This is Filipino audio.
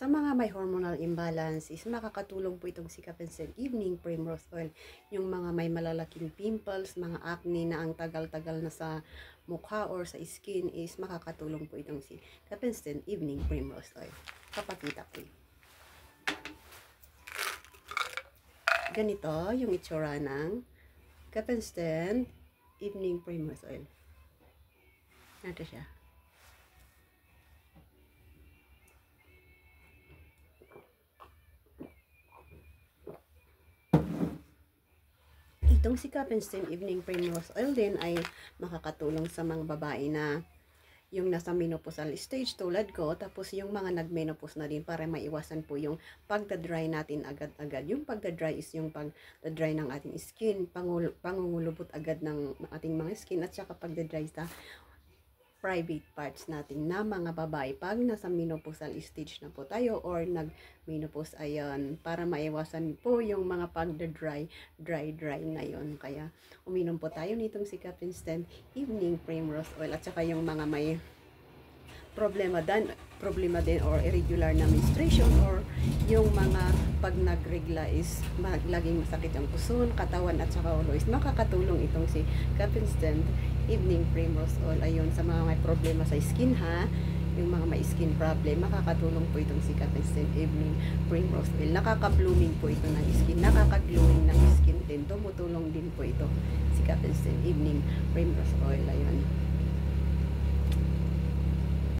Sa mga may hormonal imbalance is makakatulong po itong Sikap and Evening Primrose Oil. Yung mga may malalaking pimples, mga acne na ang tagal-tagal na sa mukha or sa skin is makakatulong po itong Sikap and Evening Primrose Oil. Kapakita ko. Ganito yung itsura ng Sikap and Evening Primrose Oil. Ito siya. Itong Sikap and Evening Primrose Oil din ay makakatulong sa mga babae na yung nasa menopausal stage tulad ko, tapos yung mga nag-menopause na din para maiwasan po yung pagda-dry natin agad-agad. Yung pagda-dry is yung pagda-dry ng ating skin, pangungulubot agad ng ating mga skin, at saka pagda-dry sa private parts natin na mga babae pag nasa menopausal stage na po tayo or nag-menopause, ayan, para maiwasan po yung mga pagda-dry na yon. Kaya uminom po tayo nitong Sikap Instant Evening Primrose Oil, at saka yung mga may problema din or irregular na menstruation, or yung mga pag nagregla is laging masakit ang puson, katawan at saka ulo, is makakatulong itong si Sikap Instant Evening Primrose Oil. Ayun, sa mga may problema sa skin ha, yung mga may skin problem, makakatulong po itong Sikap Instant Evening Primrose Oil. Nakaka-blooming po ito ng skin, nakaka-glowing ng skin din, tumutulong din po ito Sikap Instant Evening Primrose Oil. Ayun.